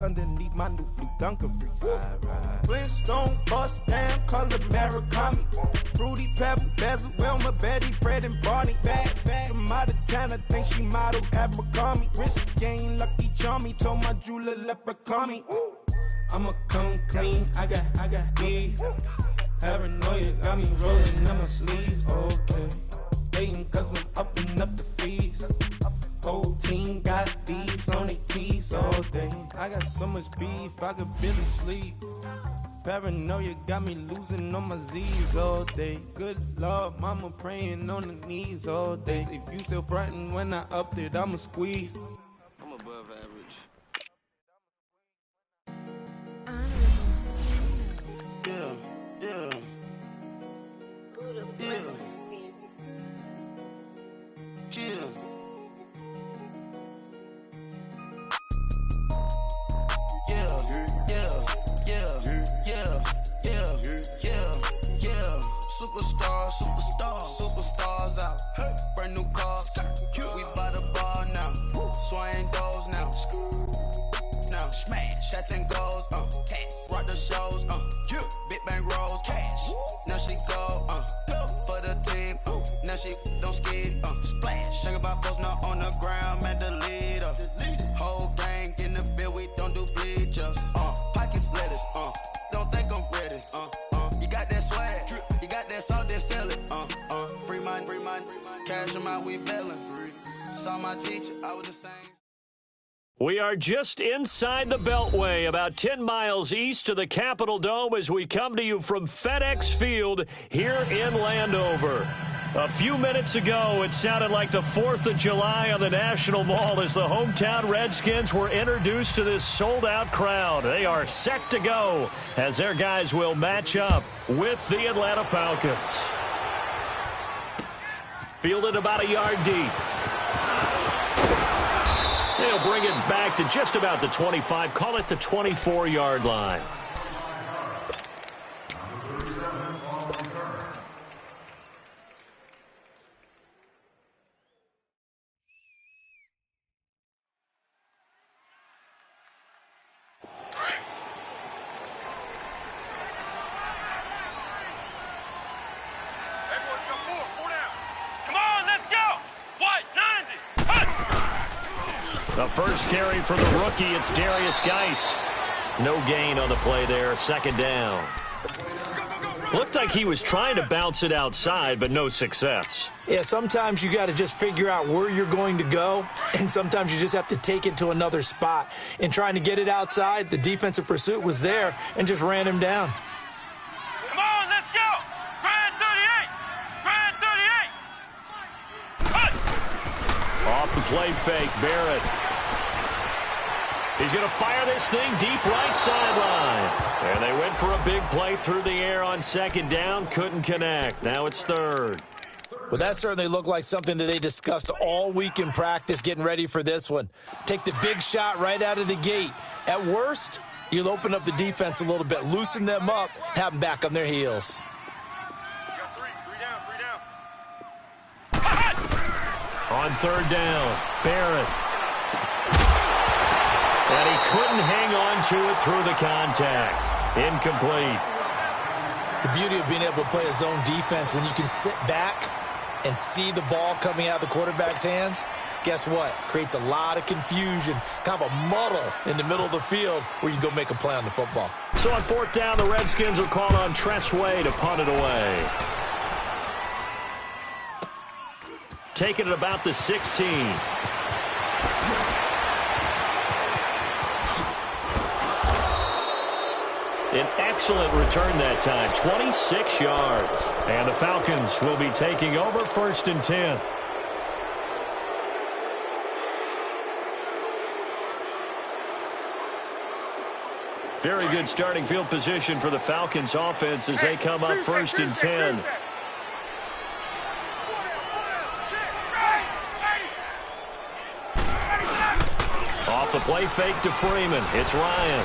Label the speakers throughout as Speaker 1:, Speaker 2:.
Speaker 1: Underneath my new blue Dunkarees. Flintstone, bust down, color Murakami. Fruity Pebble, Basil, Wilma, Betty, Fred, and Barney. Bad, from out of town, I think she model Abercrombie. Wrist game, Lucky Charmy, told my jeweler, leprechaun. I'ma come clean, I got beef. Paranoia got me rolling on my sleeves, okay. Hating cause I'm upping up the fees. Whole team got these on their tees all day. I got so much beef, I could barely sleep. Paranoia got me losing on my Z's all day. Good Lord, mama praying on the knees all day. If you still frontin' when I upped it, I'ma squeeze.
Speaker 2: I'm above average.
Speaker 3: Chill. Superstars out. Brand new cars. We by the bar now. Swaying doors now. Now smash. Shots and goals. Rock the shows. Big bang rolls. Cash. Now she go. For the team. Now she don't skid. Splash. Think about post now on the ground. Man, the leader. Whole gang in the field. We don't do bleachers. Pocket splitters. Don't think I'm ready. You got that swag. You got that salt, that sell it. Free mind. Cash them out, we bailing. Saw my teacher, I was the same.
Speaker 4: We are just inside the Beltway, about 10 miles east of the Capitol Dome as we come to you from FedEx Field here in Landover. A few minutes ago, it sounded like the 4th of July on the National Mall as the hometown Redskins were introduced to this sold-out crowd. They are set to go as their guys will match up with the Atlanta Falcons. Fielded about a yard deep. They'll bring it back to just about the 25, call it the 24-yard line. The first carry for the rookie, it's Darius Geis. No gain on the play there, second down. Looked like he was trying to bounce it outside, but no success.
Speaker 5: Yeah, sometimes you got to just figure out where you're going to go, and sometimes you just have to take it to another spot. In trying to get it outside, the defensive pursuit was there and just ran him down.
Speaker 6: Come on, let's go! Grand 38! Grand 38!
Speaker 4: Off the play fake, Barrett. He's going to fire this thing deep right sideline. And they went for a big play through the air on second down. Couldn't connect. Now it's third.
Speaker 5: Well, that certainly looked like something that they discussed all week in practice getting ready for this one. Take the big shot right out of the gate. At worst, you'll open up the defense a little bit, loosen them up, have them back on their heels.
Speaker 6: You got three down.
Speaker 4: On third down, Barrett. And he couldn't hang on to it through the contact. Incomplete.
Speaker 5: The beauty of being able to play a zone defense, when you can sit back and see the ball coming out of the quarterback's hands, guess what? Creates a lot of confusion, kind of a muddle in the middle of the field where you can go make a play on the football.
Speaker 4: So on fourth down, the Redskins will call on Tress Way to punt it away. Taking it about the 16. An excellent return that time, 26 yards. And the Falcons will be taking over first and 10. Very good starting field position for the Falcons offense as they come up first and 10. Off the play fake to Freeman. It's Ryan.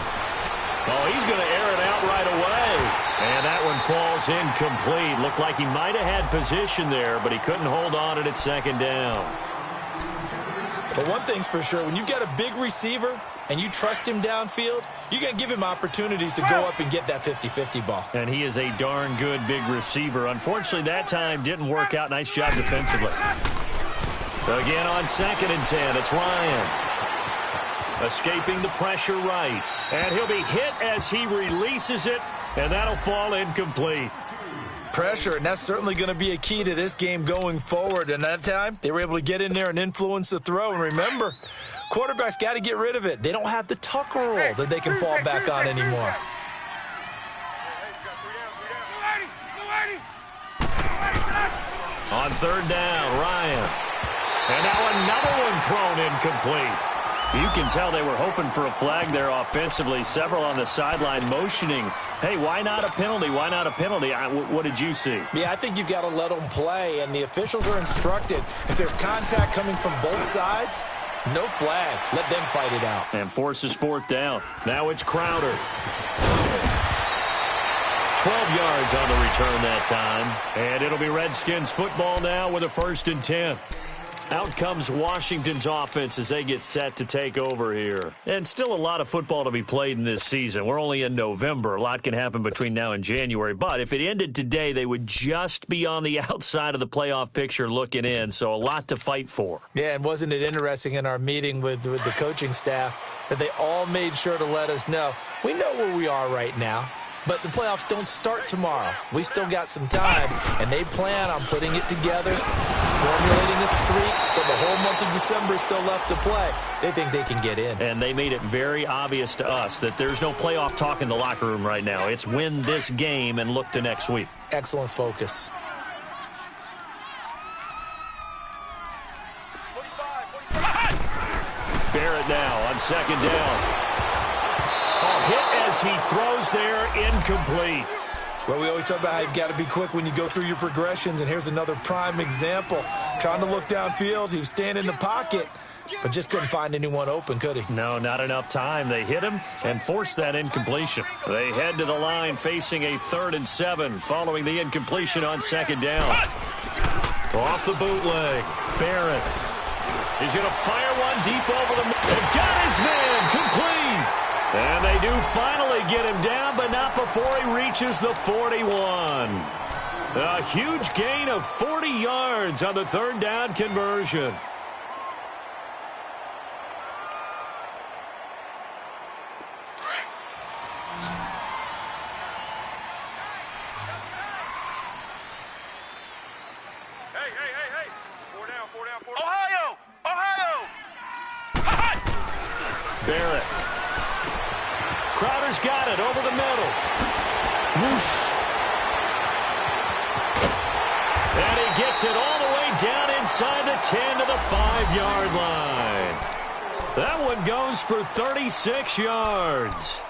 Speaker 4: Oh, he's going to air it out right away. And that one falls incomplete. Looked like he might have had position there, but he couldn't hold on at second down.
Speaker 5: But one thing's for sure, when you get a big receiver and you trust him downfield, you're going to give him opportunities to go up and get that 50-50 ball.
Speaker 4: And he is a darn good big receiver. Unfortunately, that time didn't work out. Nice job defensively. Again on 2nd and 10, it's Ryan. Escaping the pressure right. And he'll be hit as he releases it, and that'll fall incomplete.
Speaker 5: Pressure, and that's certainly going to be a key to this game going forward. And that time, they were able to get in there and influence the throw. And remember, quarterbacks got to get rid of it. They don't have the tuck rule that they can fall back on anymore.
Speaker 4: On 3rd down, Ryan. And now another one thrown incomplete. You can tell they were hoping for a flag there offensively. Several on the sideline motioning, hey, why not a penalty? Why not a penalty? What did you see?
Speaker 5: Yeah, I think you've got to let them play, and the officials are instructed. If there's contact coming from both sides, no flag. Let them fight it out.
Speaker 4: And forces 4th down. Now it's Crowder. 12 yards on the return that time. And it'll be Redskins football now with a 1st and 10. Out comes Washington's offense as they get set to take over here. And still a lot of football to be played in this season. We're only in November. A lot can happen between now and January. But if it ended today, they would just be on the outside of the playoff picture looking in. So a lot to fight for.
Speaker 5: Yeah, and wasn't it interesting in our meeting with the coaching staff that they all made sure to let us know, we know where we are right now. But the playoffs don't start tomorrow. We still got some time, and they plan on putting it together, formulating a streak, till the whole month of December is still left to play. They think they can get in.
Speaker 4: And they made it very obvious to us that there's no playoff talk in the locker room right now. It's win this game and look to next week.
Speaker 5: Excellent focus.
Speaker 6: 45.
Speaker 4: Barrett now on 2nd down. Hit as he throws there, incomplete.
Speaker 5: Well, we always talk about how you've got to be quick when you go through your progressions, and here's another prime example. Trying to look downfield, he was standing in the pocket, but just couldn't find anyone open, could he?
Speaker 4: No, not enough time. They hit him and forced that incompletion. They head to the line facing a 3rd and 7 following the incompletion on 2nd down. Off the bootleg, Barrett. He's going to fire one deep over the middle. They've got his man, complete. And they do finally get him down, but not before he reaches the 41. A huge gain of 40 yards on the 3rd down conversion.
Speaker 6: Hey. 4 down. Ohio!
Speaker 4: Barrett. Crowder's got it over the middle. Whoosh. And he gets it all the way down inside the 10 to the 5-yard line. That one goes for 36 yards.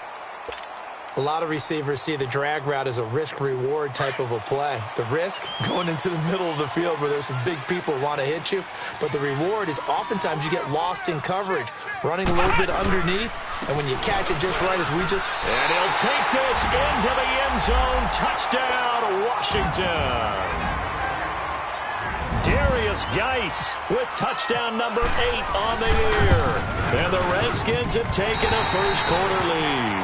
Speaker 5: A lot of receivers see the drag route as a risk-reward type of a play. The risk, going into the middle of the field where there's some big people who want to hit you. But the reward is oftentimes you get lost in coverage, running a little bit underneath, and when you catch it just right as we just...
Speaker 4: And he'll take this into the end zone. Touchdown, Washington. Darius Geis with touchdown number 8 on the year. And the Redskins have taken a first-quarter lead.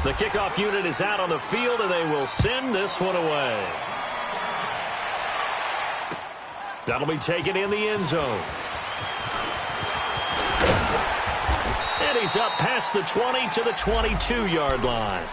Speaker 4: The kickoff unit is out on the field, and they will send this one away. That'll be taken in the end zone. And he's up past the 20 to the 22-yard line.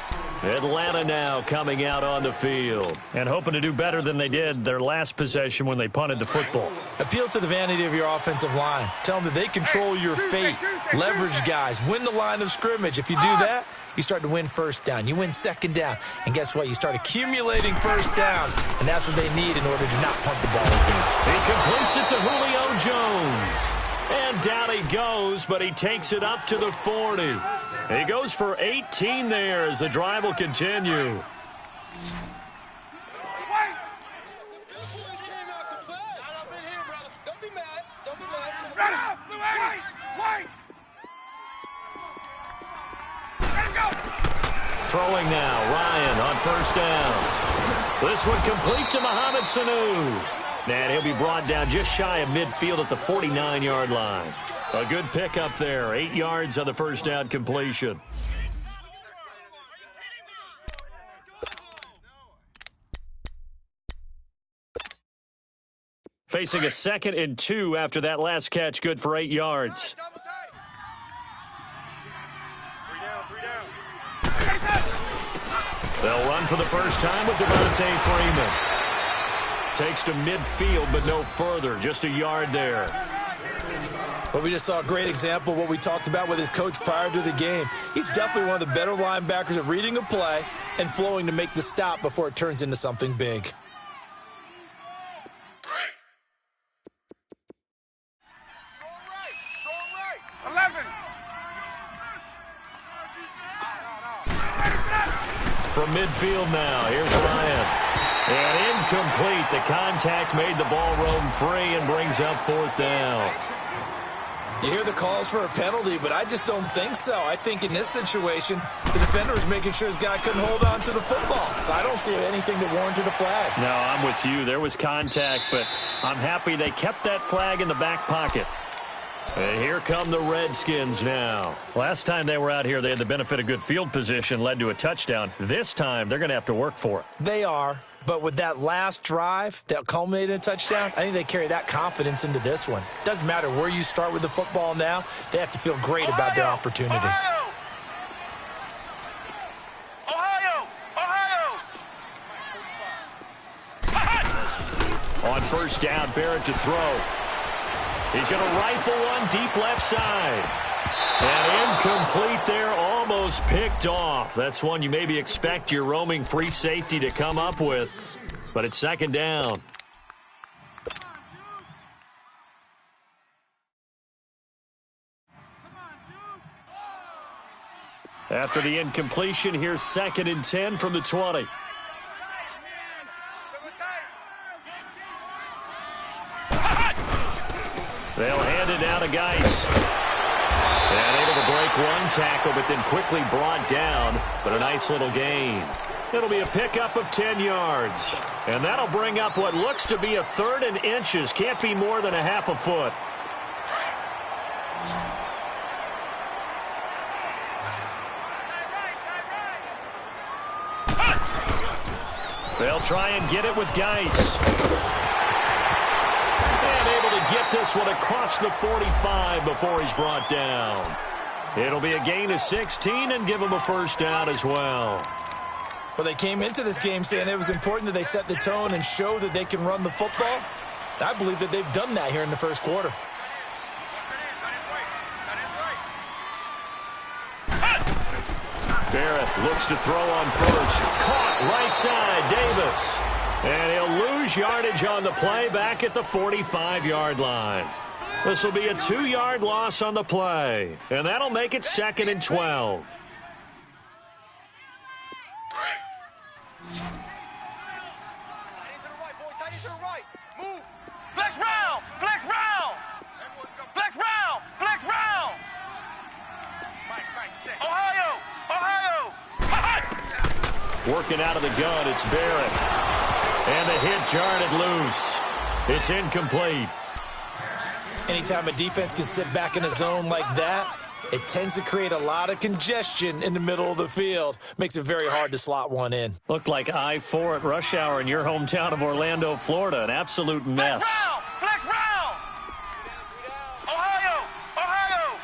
Speaker 4: Atlanta now coming out on the field and hoping to do better than they did their last possession when they punted the football.
Speaker 5: Appeal to the vanity of your offensive line. Tell them that they control your fate. Leverage guys. Win the line of scrimmage. If you do that, you start to win first down. You win second down. And guess what? You start accumulating first downs. And that's what they need in order to not punt the ball again.
Speaker 4: He completes it to Julio Jones. And down he goes, but he takes it up to the 40. He goes for 18 there as the drive will continue. Throwing now, Ryan on first down. This one complete to Mohamed Sanu. And he'll be brought down just shy of midfield at the 49-yard line. A good pickup there. 8 yards on the first down completion. Facing a 2nd and 2 after that last catch, good for 8 yards. They'll run for the first time with Devontae Freeman. Takes to midfield, but no further. Just a yard there.
Speaker 5: Well, we just saw a great example of what we talked about with his coach prior to the game. He's definitely one of the better linebackers at reading a play and flowing to make the stop before it turns into something big.
Speaker 4: From midfield now, here's Ryan. And incomplete. The contact made the ball roam free and brings up 4th down.
Speaker 5: You hear the calls for a penalty, but I just don't think so. I think in this situation, the defender was making sure his guy couldn't hold on to the football. So I don't see anything that warranted a flag.
Speaker 4: No, I'm with you. There was contact, but I'm happy they kept that flag in the back pocket. And here come the Redskins now. Last time they were out here, they had the benefit of good field position, led to a touchdown. This time, they're going to have to work for it.
Speaker 5: They are, but with that last drive that culminated in a touchdown, I think they carry that confidence into this one. Doesn't matter where you start with the football now, they have to feel great about their opportunity.
Speaker 4: On first down, Barrett to throw. He's going to rifle one deep left side. And incomplete there, almost picked off. That's one you maybe expect your roaming free safety to come up with. But it's 2nd down. After the incompletion, here's 2nd and 10 from the 20. They'll hand it down to Geis. And able to break one tackle, but then quickly brought down. But a nice little gain. It'll be a pickup of 10 yards. And that'll bring up what looks to be a 3rd and inches. Can't be more than a half a foot. They'll try and get it with Geis. And able to get this one across the 45 before he's brought down. It'll be a gain of 16 and give him a first down as well.
Speaker 5: Well, they came into this game saying it was important that they set the tone and show that they can run the football. I believe that they've done that here in the first quarter.
Speaker 4: Barrett looks to throw on first. Caught right side, Davis. And he'll lose yardage on the play back at the 45-yard line. This will be a 2-yard loss on the play. And that'll make it 2nd and 12.
Speaker 6: Flex round! Flex round! Flex round! Flex round! Ohio! Ohio!
Speaker 4: Working out of the gun, it's Barrett. And the hit jarred it loose. It's incomplete.
Speaker 5: Anytime a defense can sit back in a zone like that, it tends to create a lot of congestion in the middle of the field. Makes it very hard to slot one in.
Speaker 4: Looked like I-4 at rush hour in your hometown of Orlando, Florida. An absolute mess.
Speaker 6: Flex round! Flex round! Ohio! Ohio!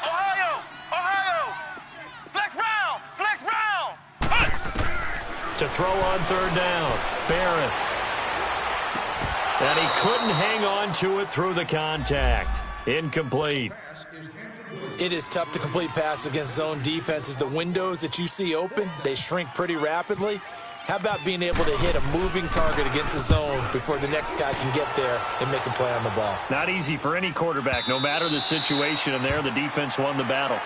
Speaker 6: Ohio! Ohio! Flex round! Flex round!
Speaker 4: To throw on 3rd down, Barrett. And he couldn't hang on to it through the contact. Incomplete.
Speaker 5: It is tough to complete passes against zone defenses. The windows that you see open, they shrink pretty rapidly. How about being able to hit a moving target against a zone before the next guy can get there and make a play on the ball?
Speaker 4: Not easy for any quarterback, no matter the situation, and there the defense won the battle.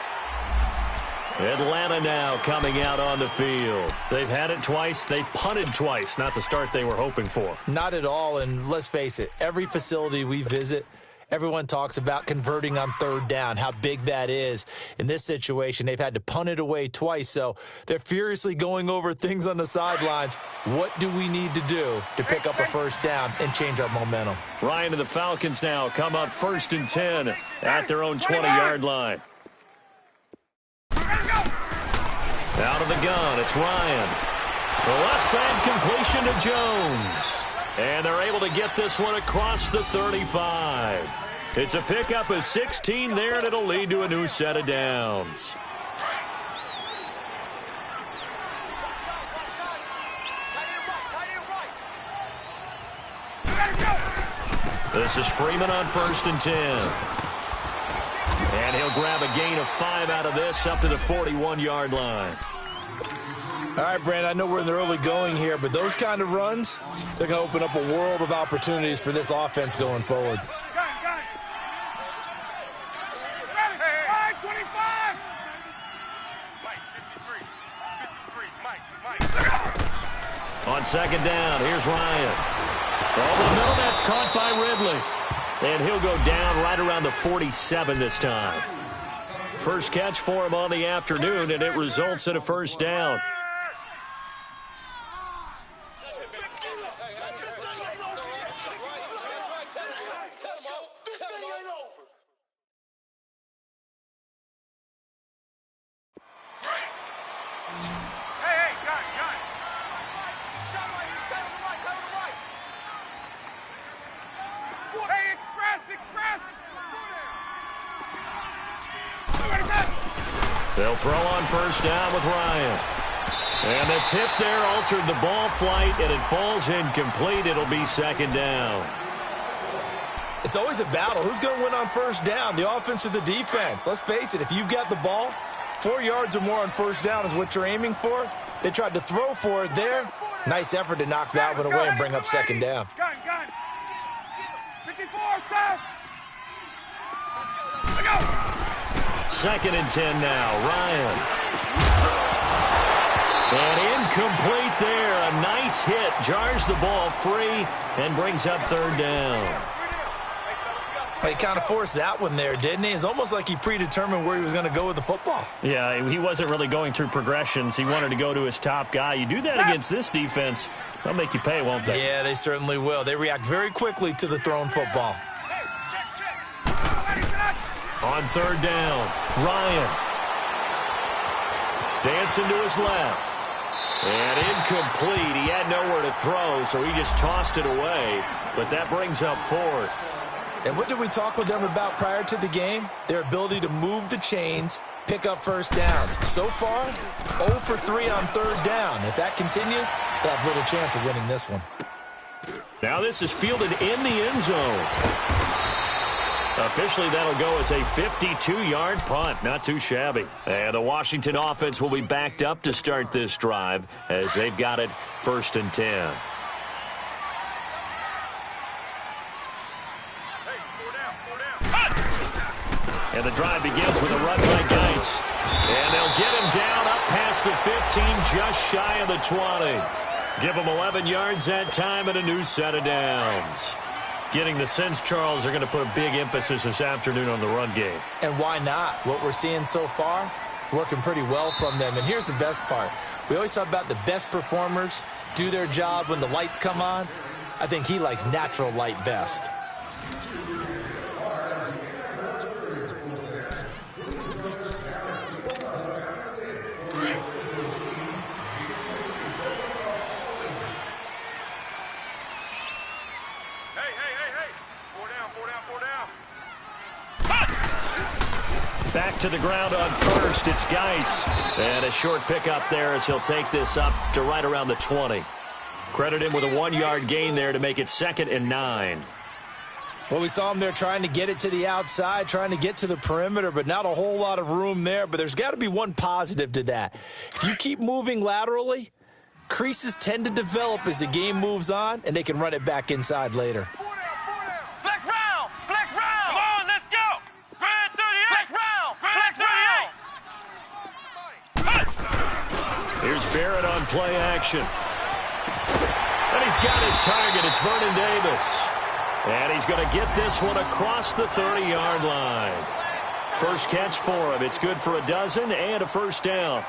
Speaker 4: Atlanta now coming out on the field. They've had it twice. They've punted twice. Not the start they were hoping for.
Speaker 5: Not at all, and let's face it, every facility we visit, Everyone talks about converting on third down, how big that is. In this situation, they've had to punt it away twice, so they're furiously going over things on the sidelines. What do we need to do to pick up a first down and change our momentum?
Speaker 4: Ryan and the Falcons now come up 1st and 10 at their own 20-yard line. Out of the gun, it's Ryan. The left side completion to Jones. And they're able to get this one across the 35. It's a pickup of 16 there, and it'll lead to a new set of downs. This is Freeman on 1st and 10. And he'll grab a gain of 5 out of this up to the 41-yard line.
Speaker 5: All right, Brandon, I know we're in the early going here, but those kind of runs, they're going to open up a world of opportunities for this offense going forward.
Speaker 4: On 2nd down, here's Ryan. Over the middle, that's caught by Ridley. And he'll go down right around the 47 this time. First catch for him on the afternoon, and it results in a first down. They'll throw on 1st down with Ryan. And the tip there altered the ball flight, and it falls incomplete. It'll be 2nd down.
Speaker 5: It's always a battle. Who's going to win on 1st down, the offense or the defense? Let's face it, if you've got the ball, 4 yards or more on 1st down is what you're aiming for. They tried to throw for it there. Nice effort to knock that one away and bring up 2nd down.
Speaker 6: Gun. 54, south. Go.
Speaker 4: 2nd and 10 now. Ryan. And incomplete there. A nice hit. Jars the ball free and brings up 3rd down.
Speaker 5: He kind of forced that one there, didn't he? It's almost like he predetermined where he was going to go with the football.
Speaker 4: Yeah, he wasn't really going through progressions. He wanted to go to his top guy. You do that against this defense, they'll make you pay, won't they?
Speaker 5: Yeah, they certainly will. They react very quickly to the thrown football.
Speaker 4: On 3rd down, Ryan. Dancing to his left. And incomplete. He had nowhere to throw, so he just tossed it away. But that brings up 4th.
Speaker 5: And what did we talk with them about prior to the game? Their ability to move the chains, pick up 1st downs. So far, 0 for 3 on 3rd down. If that continues, they'll have little chance of winning this one.
Speaker 4: Now this is fielded in the end zone. Officially, that'll go as a 52-yard punt. Not too shabby. And the Washington offense will be backed up to start this drive as they've got it 1st and 10. And the drive begins with a run by Geis. And they'll get him down up past the 15, just shy of the 20. Give him 11 yards that time and a new set of downs. Getting the sense, Charles, they're going to put a big emphasis this afternoon on the run game.
Speaker 5: And why not? What we're seeing so far, it's working pretty well from them. And here's the best part. We always talk about the best performers do their job when the lights come on. I think he likes natural light best.
Speaker 4: Back to the ground on 1st. It's Geis. And a short pickup there as he'll take this up to right around the 20. Credit him with a 1-yard gain there to make it 2nd and 9.
Speaker 5: Well, we saw him there trying to get it to the outside, trying to get to the perimeter, but not a whole lot of room there. But there's got to be one positive to that. If you keep moving laterally, creases tend to develop as the game moves on, and they can run it back inside later.
Speaker 6: Flex round! Flex round! Come on, let's go! Red 38! Flex round! Flex 38!
Speaker 4: Here's Barrett on play action. And he's got his target. It's Vernon Davis. And he's going to get this one across the 30-yard line. First catch for him. It's good for a dozen and a first down.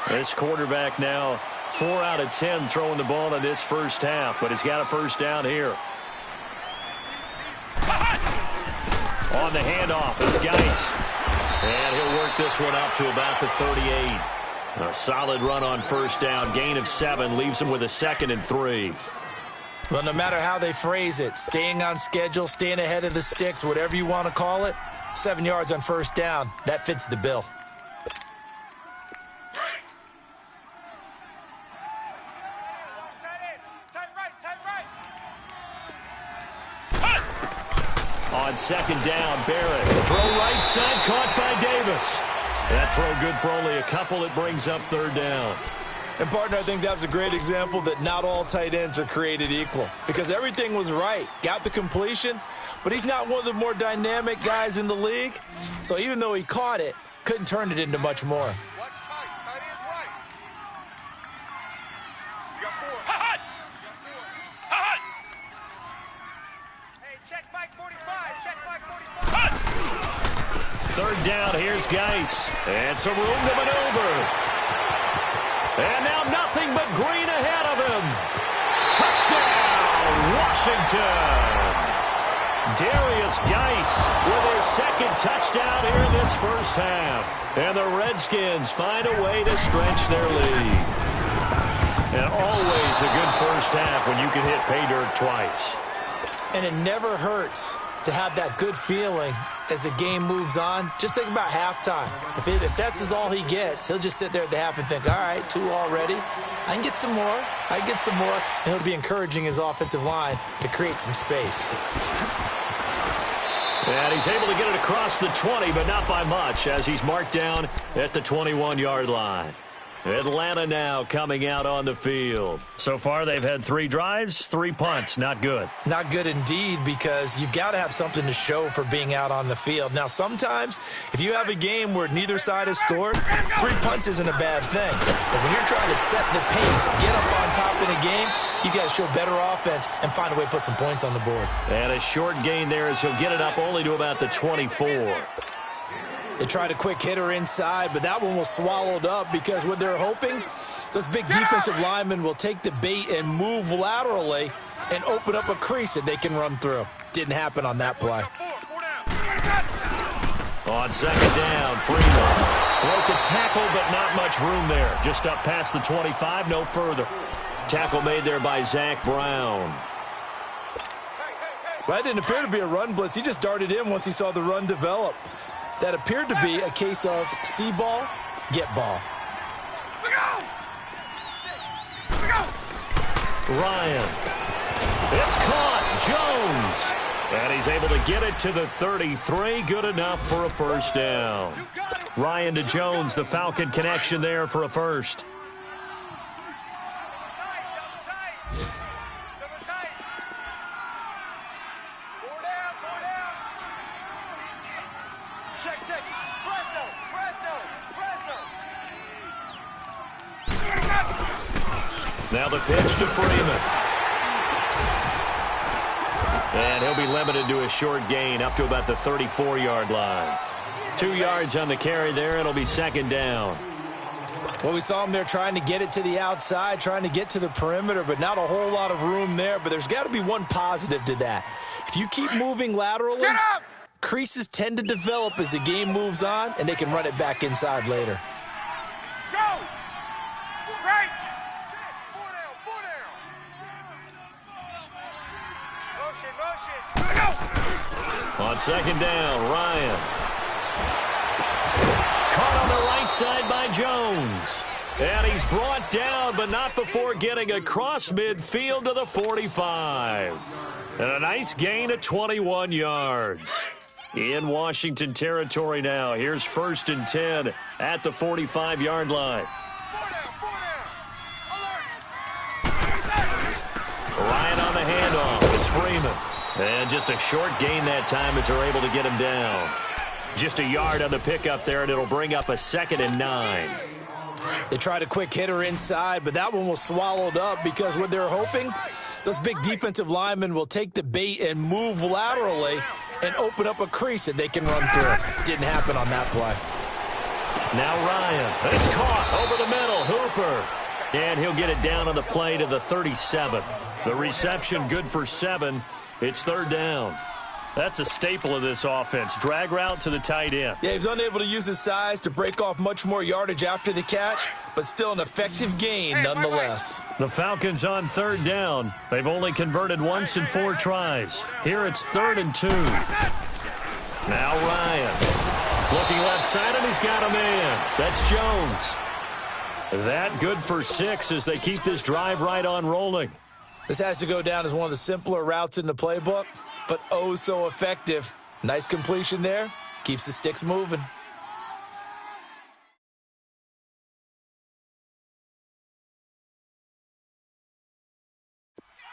Speaker 4: This quarterback now 4 out of 10 throwing the ball in this first half, but he's got a first down here. On the handoff, it's Geis. And he'll work this one up to about the 38. A solid run on first down. Gain of 7 leaves him with a 2nd and 3.
Speaker 5: Well, no matter how they phrase it, staying on schedule, staying ahead of the sticks, whatever you want to call it, 7 yards on first down, that fits the bill.
Speaker 4: On second down, Barrett. The throw right side, caught by Davis. That throw good for only a couple. It brings up third down.
Speaker 5: And, partner, I think that was a great example that not all tight ends are created equal. Because everything was right. Got the completion, but he's not one of the more dynamic guys in the league. So even though he caught it, couldn't turn it into much more.
Speaker 6: Watch tight. Tight end's right. You got 4. Hot! Hot! Hey, check Mike 45. Check Mike 45. Hot!
Speaker 4: Third down, here's Geis. And some room to maneuver. And now nothing but green ahead of him. Touchdown, Washington. Darius Geis with his 2nd touchdown here in this first half. And the Redskins find a way to stretch their lead. And always a good first half when you can hit pay dirt twice.
Speaker 5: And it never hurts to have that good feeling as the game moves on. Just think about halftime. If that's all he gets, he'll just sit there at the half and think, all right, 2 already. I can get some more. I can get some more. And he'll be encouraging his offensive line to create some space.
Speaker 4: And he's able to get it across the 20, but not by much, as he's marked down at the 21-yard line. Atlanta now coming out on the field. So far, they've had 3 drives, 3 punts. Not good.
Speaker 5: Not good indeed, because you've got to have something to show for being out on the field. Now, sometimes, if you have a game where neither side has scored, 3 punts isn't a bad thing. But when you're trying to set the pace, get up on top in a game, you got to show better offense and find a way to put some points on the board.
Speaker 4: And a short gain there as he'll get it up only to about the 24.
Speaker 5: They tried a quick hitter inside, but that one was swallowed up because what they're hoping, those big defensive linemen will take the bait and move laterally and open up a crease that they can run through. Didn't happen on that play.
Speaker 4: On second down, Freeman broke a tackle, but not much room there. Just up past the 25, no further. Tackle made there by Zach Brown.
Speaker 5: Well, that didn't appear to be a run blitz. He just darted in once he saw the run develop. That appeared to be a case of see ball, get ball.
Speaker 4: Ryan. It's caught. Jones. And he's able to get it to the 33. Good enough for a first down. Ryan to Jones, the Falcon connection there for a first. Now the pitch to Freeman. And he'll be limited to a short gain up to about the 34-yard line. 2 yards on the carry there. It'll be second down.
Speaker 5: Well, we saw him there trying to get it to the outside, trying to get to the perimeter, but not a whole lot of room there. But there's got to be one positive to that. If you keep moving laterally, creases tend to develop as the game moves on, and they can run it back inside later.
Speaker 6: Go! Right!
Speaker 4: On second down, Ryan. Caught on the right side by Jones. And he's brought down, but not before getting across midfield to the 45. And a nice gain of 21 yards. In Washington territory now. Here's 1st and 10 at the 45-yard line. Ryan on the handoff. It's Freeman. And just a short gain that time as they're able to get him down. Just a yard on the pickup there, and it'll bring up a 2nd and 9.
Speaker 5: They tried a quick hitter inside, but that one was swallowed up because what they're hoping, Those big defensive linemen will take the bait and move laterally and open up a crease that they can run through. Didn't happen on that play.
Speaker 4: Now Ryan. It's caught over the middle. Hooper. And he'll get it down on the play to the 37. The reception good for 7. It's third down. That's a staple of this offense. Drag route to the tight end.
Speaker 5: Yeah, he was unable to use his size to break off much more yardage after the catch, but still an effective gain nonetheless.
Speaker 4: The Falcons on third down. They've only converted once in 4 tries. Here it's 3rd and 2. Now Ryan. Looking left side, and he's got a man. That's Jones. That good for 6 as they keep this drive right on rolling.
Speaker 5: This has to go down as one of the simpler routes in the playbook, but oh so effective. Nice completion there. Keeps the sticks moving.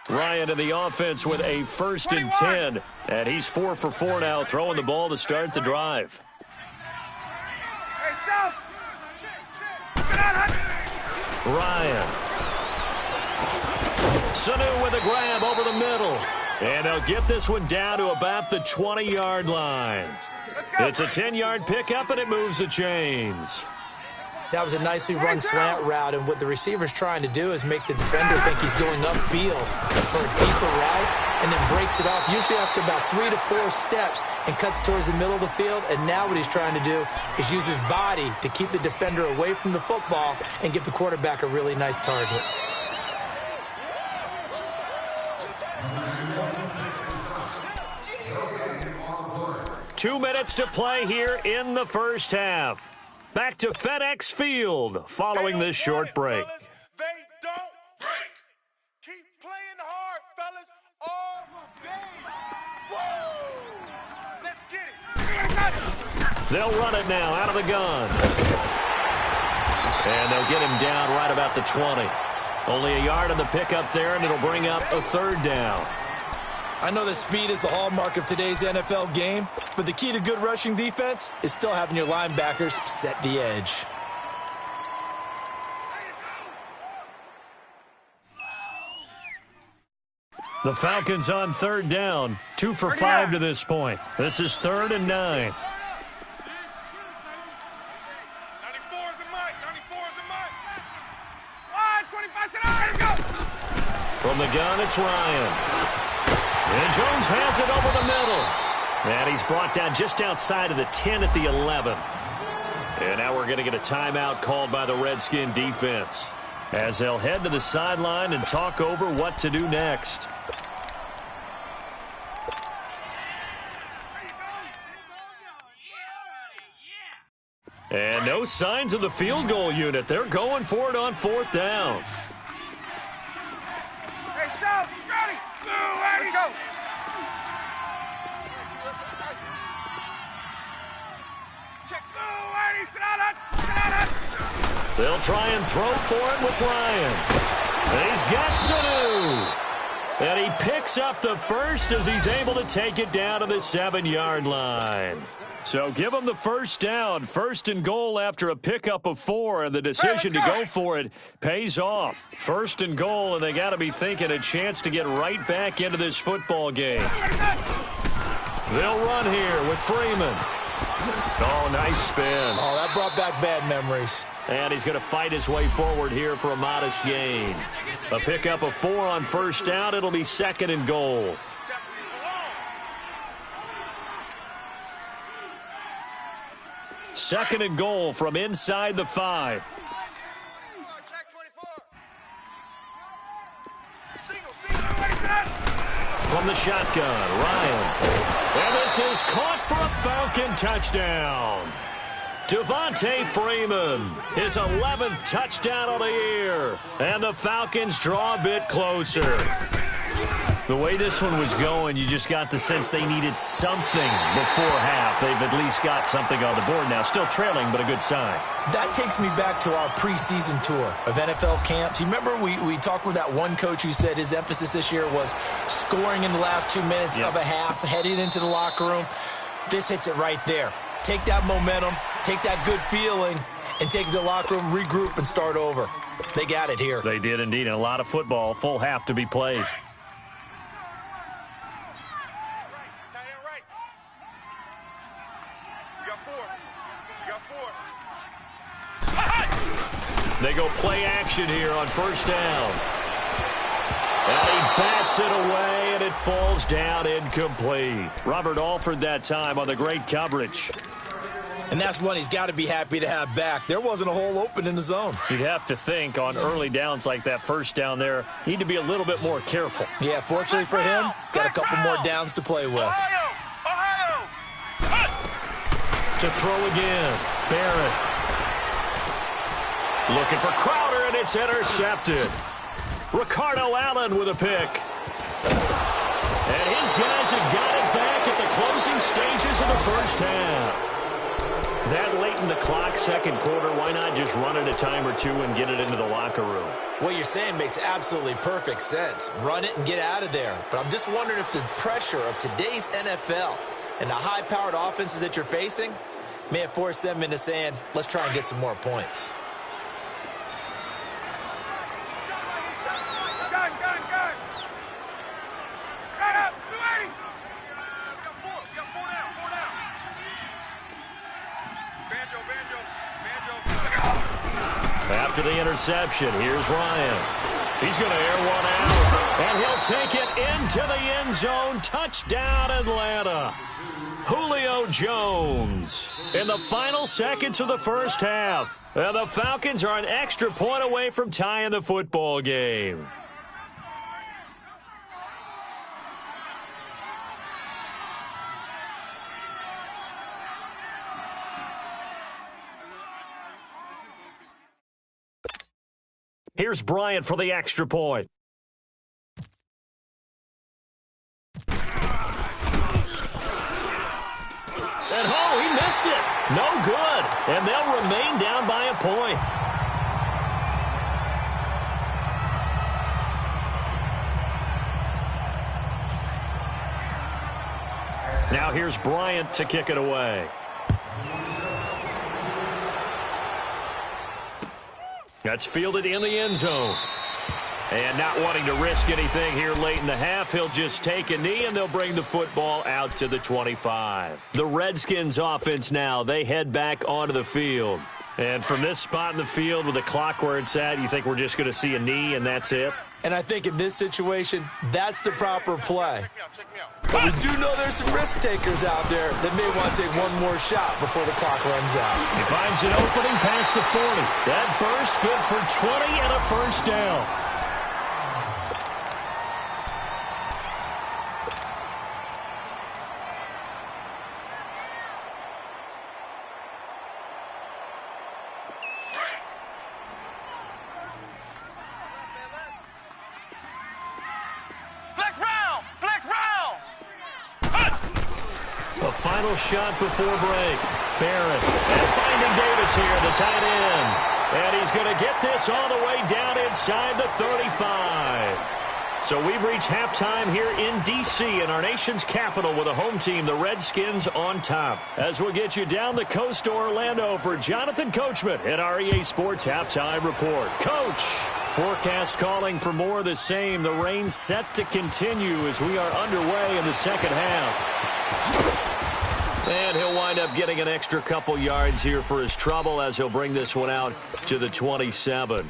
Speaker 4: Ryan in the offense with a 1st and 10. And he's 4 for 4 now, throwing the ball to start the drive. Ryan. Sanu with a grab over the middle. And they'll get this one down to about the 20-yard line. It's a 10-yard pickup, and it moves the chains.
Speaker 5: That was a nicely run slant route, and what the receiver's trying to do is make the defender think he's going upfield for a deeper route, and then breaks it off, usually after about 3 to 4 steps, and cuts towards the middle of the field. And now what he's trying to do is use his body to keep the defender away from the football and give the quarterback a really nice target.
Speaker 4: Two minutes to play here in the first half. Back to FedEx Field following this short break.
Speaker 6: They don't break. Keep playing hard, fellas, all day. Whoa! Let's get it.
Speaker 4: They'll run it now out of the gun. And they'll get him down right about the 20. Only a yard on the pickup there, and it'll bring up a 3rd down.
Speaker 5: I know that speed is the hallmark of today's NFL game, but the key to good rushing defense is still having your linebackers set the edge.
Speaker 4: The Falcons on 3rd down, 2 for 5 to this point. This is 3rd and 9.
Speaker 6: 94 is the mic. 94 is the mic. 25 let's go.
Speaker 4: From the gun, it's Ryan. And Jones has it over the middle. And he's brought down just outside of the 10 at the 11. And now we're going to get a timeout called by the Redskin defense, as they'll head to the sideline and talk over what to do next. And no signs of the field goal unit. They're going for it on 4th down.
Speaker 6: Hey, South, ready? Let's go.
Speaker 4: They'll try and throw for it with Ryan. And he's got Sanu. And he picks up the first as he's able to take it down to the 7-yard line. So give him the 1st down. 1st and goal after a pickup of 4, and the decision to go for it pays off. 1st and goal, and they got to be thinking a chance to get right back into this football game. They'll run here with Freeman. Oh, nice spin.
Speaker 5: Oh, that brought back bad memories.
Speaker 4: And he's going to fight his way forward here for a modest gain. A pickup of 4 on 1st down. It'll be 2nd and goal. Second and goal from inside the 5. From the shotgun, Ryan. And this is caught for a Falcon touchdown. Devontae Freeman, his 11th touchdown of the year. And the Falcons draw a bit closer. The way this one was going, you just got the sense they needed something before half. They've at least got something on the board now. Still trailing, but a good sign.
Speaker 5: That takes me back to our preseason tour of NFL camps. You remember we talked with that one coach who said his emphasis this year was scoring in the last 2 minutes of a half, heading into the locker room. This hits it right there. Take that momentum, take that good feeling, and take it to the locker room, regroup, and start over. They got it here.
Speaker 4: They did indeed, and a lot of football, full half to be played. They go play action here on first down. And he bats it away, and it falls down incomplete. Robert Alford that time on the great coverage.
Speaker 5: And that's one he's got to be happy to have back. There wasn't a hole open in the zone.
Speaker 4: You'd have to think on early downs like that first down there, you need to be a little bit more careful.
Speaker 5: Yeah, fortunately for him, got a couple more downs to play with.
Speaker 4: To throw again, Barrett. Looking for Crowder, and it's intercepted. Ricardo Allen with a pick. And his guys have got it back at the closing stages of the first half. That late in the clock, second quarter, why not just run it a time or two and get it into the locker room?
Speaker 5: What you're saying makes absolutely perfect sense. Run it and get out of there. But I'm just wondering if the pressure of today's NFL and the high-powered offenses that you're facing may have forced them into saying, let's try and get some more points.
Speaker 4: After the interception, here's Ryan. He's going to air one out, and he'll take it into the end zone. Touchdown, Atlanta. Julio Jones in the final seconds of the first half. And the Falcons are an extra point away from tying the football game. Here's Bryant for the extra point. And he missed it. No good. And they'll remain down by a point. Now here's Bryant to kick it away. That's fielded in the end zone. And not wanting to risk anything here late in the half, he'll just take a knee, and they'll bring the football out to the 25. The Redskins offense now, they head back onto the field. And from this spot in the field with the clock where it's at, you think we're just going to see a knee and that's it?
Speaker 5: And I think in this situation, that's the proper play. But we do know there's some risk takers out there that may want to take one more shot before the clock runs out.
Speaker 4: He finds an opening past the 40. That burst good for 20 and a first down. Final shot before break. Barrett. And finding Davis here, the tight end. And he's going to get this all the way down inside the 35. So we've reached halftime here in D.C. in our nation's capital with a home team, the Redskins, on top. As we'll get you down the coast to Orlando for Jonathan Coachman at our EA Sports Halftime Report. Coach, forecast calling for more of the same. The rain set to continue as we are underway in the second half. And he'll wind up getting an extra couple yards here for his trouble as he'll bring this one out to the 27.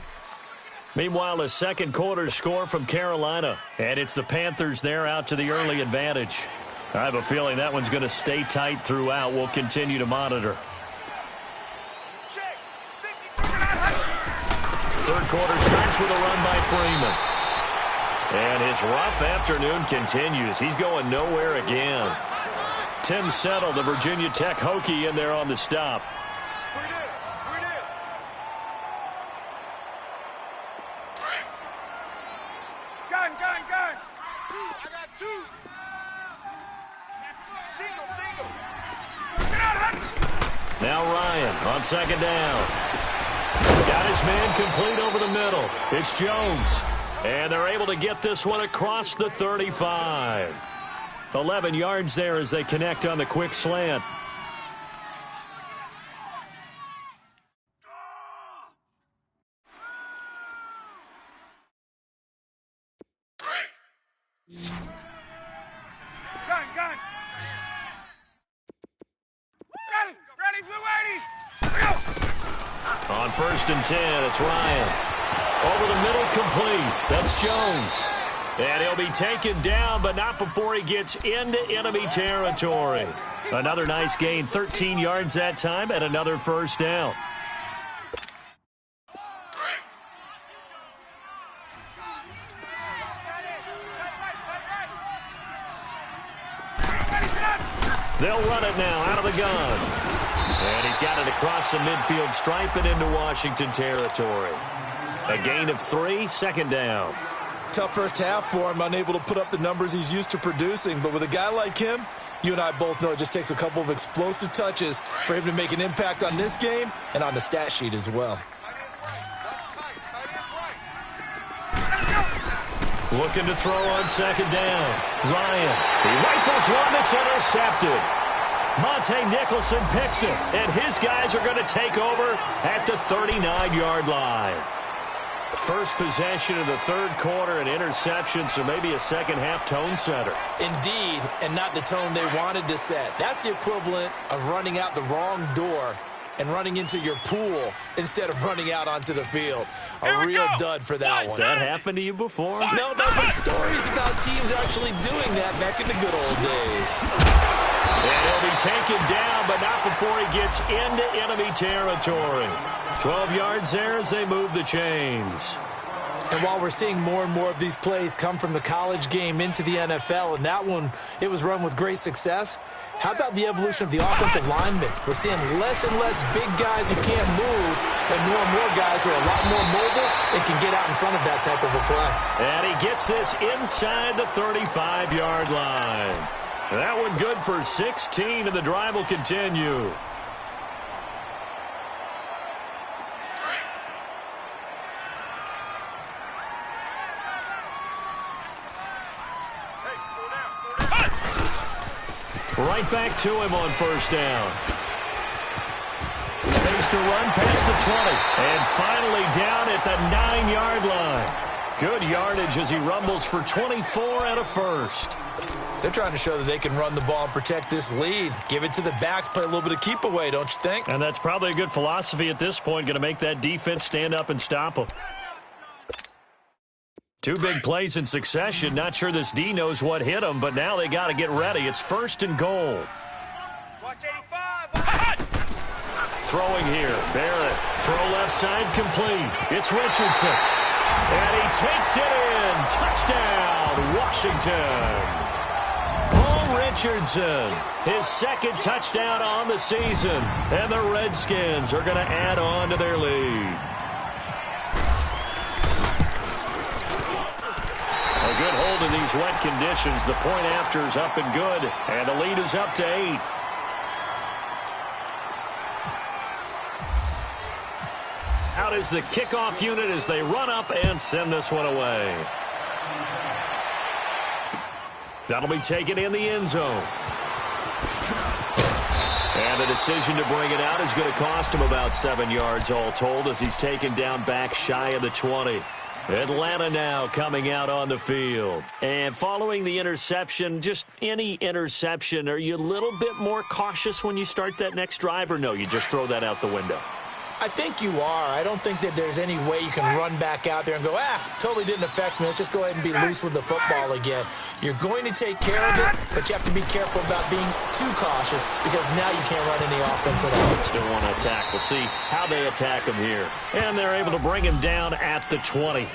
Speaker 4: Meanwhile, the second quarter score from Carolina. And it's the Panthers there out to the early advantage. I have a feeling that one's going to stay tight throughout. We'll continue to monitor. Third quarter starts with a run by Freeman. And his rough afternoon continues. He's going nowhere again. Tim Settle, the Virginia Tech Hokie, in there on the stop.
Speaker 6: Gun. Two. I got two. Single.
Speaker 4: Now Ryan on second down. Got his man complete over the middle. It's Jones. And they're able to get this one across the 35. 11 yards there as they connect on the quick slant.
Speaker 6: Gun.
Speaker 4: On 1st and 10, it's Ryan. Over the middle, complete. That's Jones. And he'll be taken down, but not before he gets into enemy territory. Another nice gain, 13 yards that time, and another first down. They'll run it now out of the gun. And he's got it across the midfield stripe and into Washington territory. A gain of 3, second down.
Speaker 5: Tough first half for him, unable to put up the numbers he's used to producing. But with a guy like him, you and I both know it just takes a couple of explosive touches for him to make an impact on this game and on the stat sheet as well.
Speaker 4: Looking to throw on second down. Ryan. He rifles one that's intercepted. Monte Nicholson picks it, and his guys are going to take over at the 39-yard line. First possession of the third quarter, an interception, so maybe a second-half tone setter.
Speaker 5: Indeed, and not the tone they wanted to set. That's the equivalent of running out the wrong door and running into your pool instead of running out onto the field. A real dud for that one.
Speaker 4: Has that happened to you before?
Speaker 5: No, but I've heard stories about teams actually doing that back in the good old days.
Speaker 4: And he'll be taken down, but not before he gets into enemy territory. 12 yards there as they move the chains.
Speaker 5: And while we're seeing more and more of these plays come from the college game into the NFL, and that one, it was run with great success, how about the evolution of the offensive linemen? We're seeing less and less big guys who can't move, and more guys who are a lot more mobile and can get out in front of that type of a play.
Speaker 4: And he gets this inside the 35-yard line. That one good for 16, and the drive will continue. Right back to him on first down. Space to run past the 20. And finally down at the 9-yard line. Good yardage as he rumbles for 24 and a first.
Speaker 5: They're trying to show that they can run the ball and protect this lead. Give it to the backs, play a little bit of keep away, don't you think?
Speaker 4: And that's probably a good philosophy at this point. Going to make that defense stand up and stop them. 2 big plays in succession. Not sure this D knows what hit him, but now they got to get ready. It's 1st and goal.
Speaker 6: Watch 85.
Speaker 4: Throwing here. Barrett. Throw left side complete. It's Richardson. And he takes it in. Touchdown, Washington. Paul Richardson. His second touchdown on the season. And the Redskins are going to add on to their lead. A good hold in these wet conditions. The point after is up and good. And the lead is up to 8. Out is the kickoff unit as they run up and send this one away. That'll be taken in the end zone. And the decision to bring it out is going to cost him about 7 yards all told as he's taken down back shy of the 20. Atlanta now coming out on the field. And following the interception, just any interception, are you a little bit more cautious when you start that next drive, or no, you just throw that out the window?
Speaker 5: I think you are. I don't think that there's any way you can run back out there and go, totally didn't affect me. Let's just go ahead and be loose with the football again. You're going to take care of it, but you have to be careful about being too cautious because now you can't run any offense at all.
Speaker 4: Still want to attack. We'll see how they attack him here. And they're able to bring him down at the 20.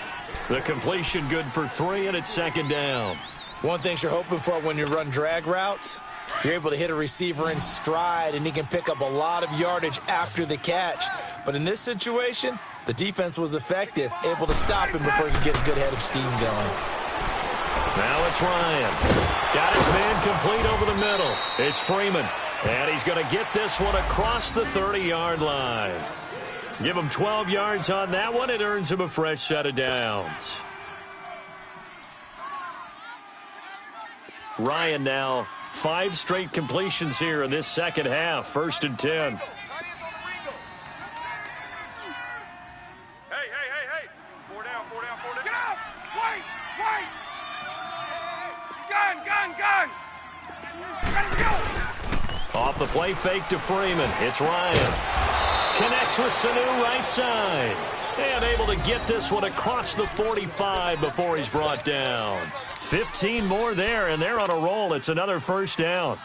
Speaker 4: The completion good for 3, and it's 2nd down.
Speaker 5: One thing you're hoping for when you run drag routes, you're able to hit a receiver in stride, and he can pick up a lot of yardage after the catch. But in this situation, the defense was effective, able to stop him before he could get a good head of steam going.
Speaker 4: Now it's Ryan. Got his man complete over the middle. It's Freeman. And he's going to get this one across the 30-yard line. Give him 12 yards on that one. It earns him a fresh set of downs. Ryan now 5 straight completions here in this second half. 1st and 10.
Speaker 6: Hey. 4 down. Get out! Wait! Gun! Ready to go!
Speaker 4: Off the play fake to Freeman. It's Ryan. Connects with Sanu right side. And able to get this one across the 45 before he's brought down. 15 more there, and they're on a roll. It's another first down.